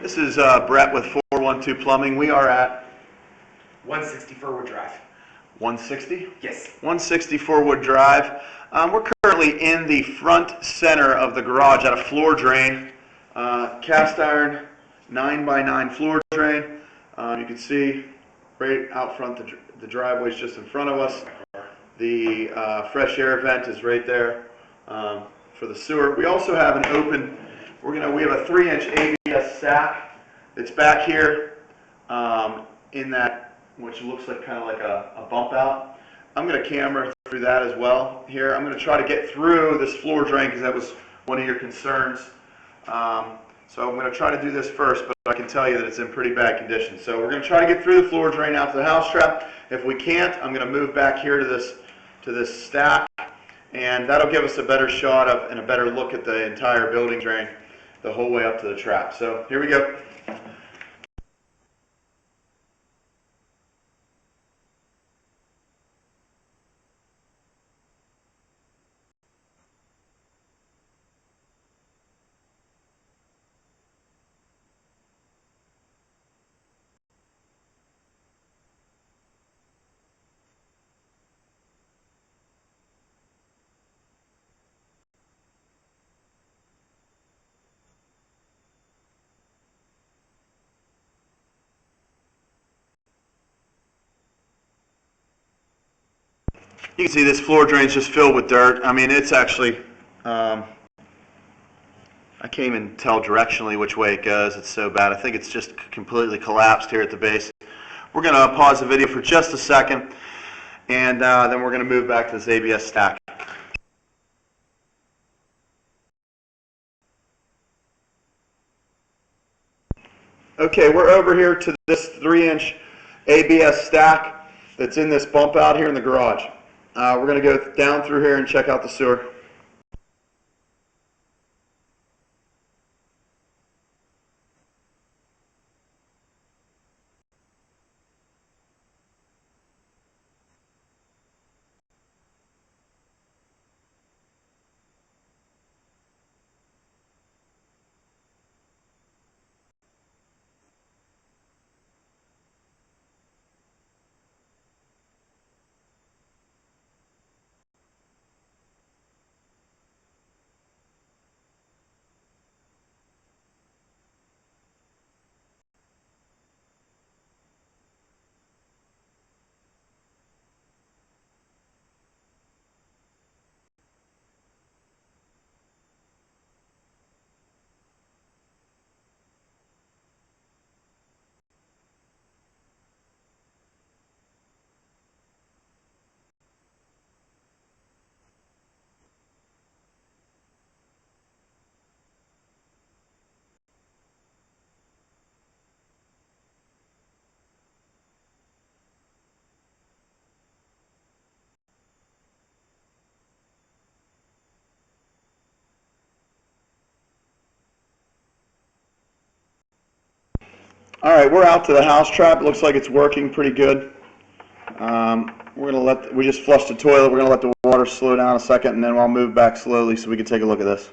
This is Brett with 412 Plumbing. We are at 160 Firwood Drive. 160? Yes. 160 Firwood Drive. We're currently in the front center of the garage at a floor drain. Cast iron 9x9 floor drain. You can see right out front the driveway is just in front of us. The fresh air vent is right there for the sewer. We also have an open, we have a 3-inch ABS stack that's back here in that, which looks like kind of like a bump out. I'm going to camera through that as well here. I'm going to try to get through this floor drain because that was one of your concerns. So I'm going to try to do this first, but I can tell you that it's in pretty bad condition. So we're going to try to get through the floor drain out to the house trap. If we can't, I'm going to move back here to this stack, and that'll give us a better shot of and a better look at the entire building drain the whole way up to the trap. So here we go. You can see this floor drain is just filled with dirt. I mean, it's actually, I can't even tell directionally which way it goes. It's so bad. I think it's just completely collapsed here at the base. We're going to pause the video for just a second, and then we're going to move back to this ABS stack. Okay, we're over here to this 3-inch ABS stack that's in this bump out here in the garage. We're going to go down through here and check out the sewer. All right, we're out to the house trap. It looks like it's working pretty good. We just flushed the toilet. We're going to let the water slow down a second, and then I'll move back slowly so we can take a look at this.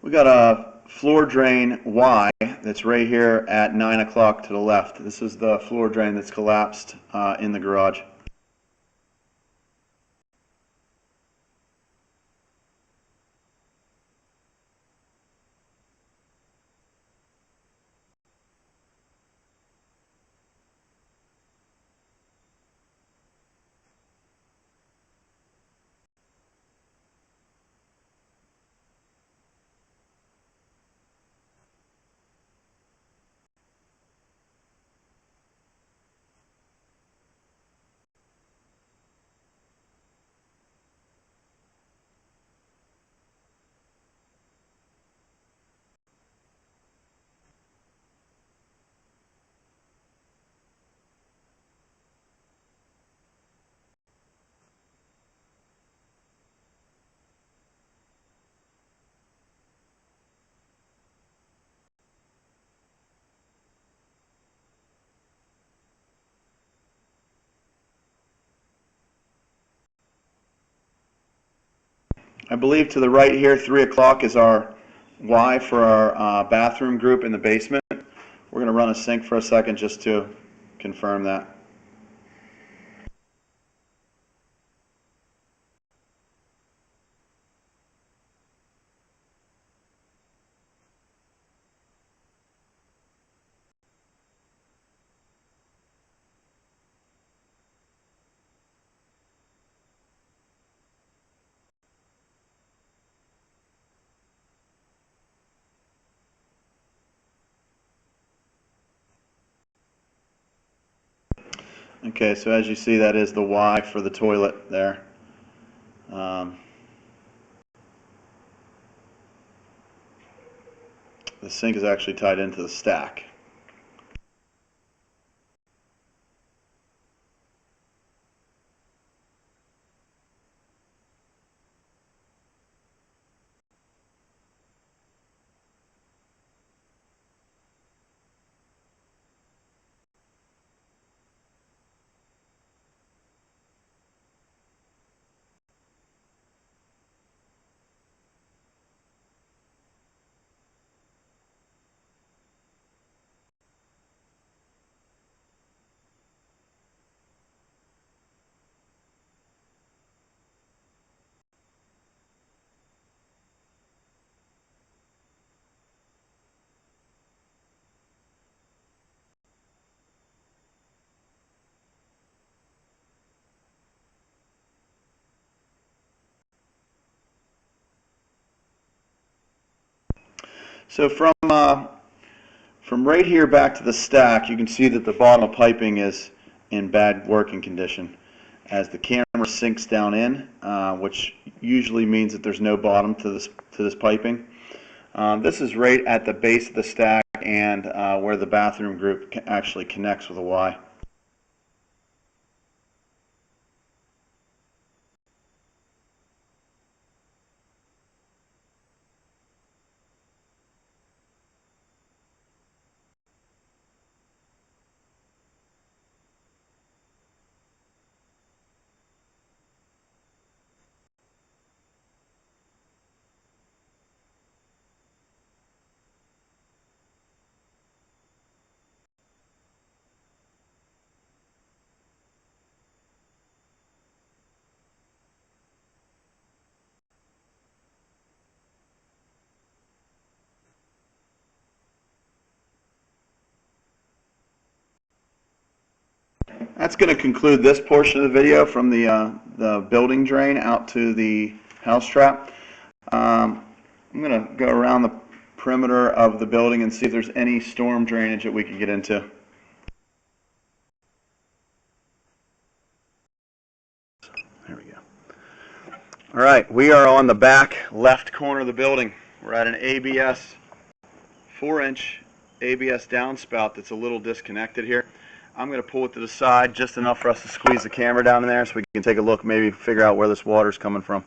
We got a floor drain Y that's right here at 9 o'clock to the left. This is the floor drain that's collapsed in the garage. I believe to the right here, 3 o'clock is our Y for our bathroom group in the basement. We're going to run a sync for a second just to confirm that. Okay, so as you see, that is the Y for the toilet there. The sink is actually tied into the stack. So from right here back to the stack, you can see that the bottom of piping is in bad working condition. As the camera sinks down in, which usually means that there's no bottom to this piping. This is right at the base of the stack and where the bathroom group actually connects with a Y. That's going to conclude this portion of the video from the building drain out to the house trap. I'm going to go around the perimeter of the building and see if there's any storm drainage that we can get into. There we go. All right, we are on the back left corner of the building. We're at an ABS 4-inch ABS downspout that's a little disconnected here. I'm going to pull it to the side just enough for us to squeeze the camera down in there so we can take a look, maybe figure out where this water's coming from.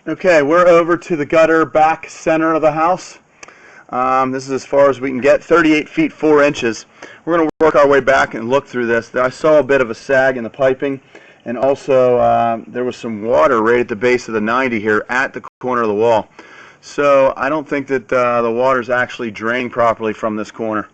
Okay, we're over to the gutter back center of the house. This is as far as we can get, 38 feet 4 inches. We're going to work our way back and look through this. I saw a bit of a sag in the piping, and also there was some water right at the base of the 90 here at the corner of the wall. So I don't think that the water's actually drained properly from this corner.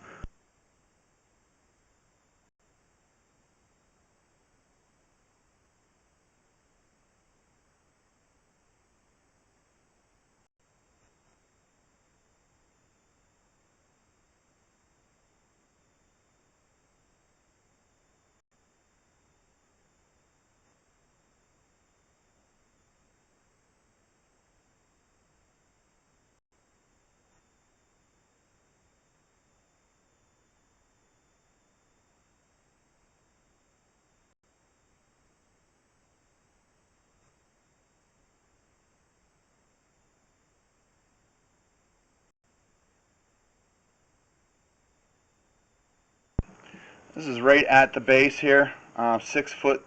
This is right at the base here, 6 foot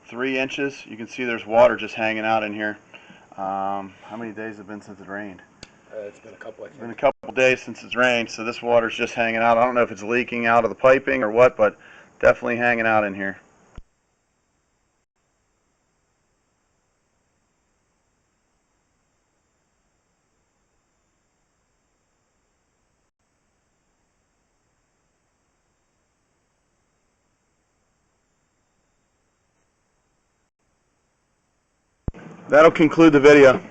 3 inches. You can see there's water just hanging out in here. How many days have been since it rained? It's been a couple, I think. It's been a couple days since it's rained, so this water's just hanging out. I don't know if it's leaking out of the piping or what, but definitely hanging out in here. That'll conclude the video.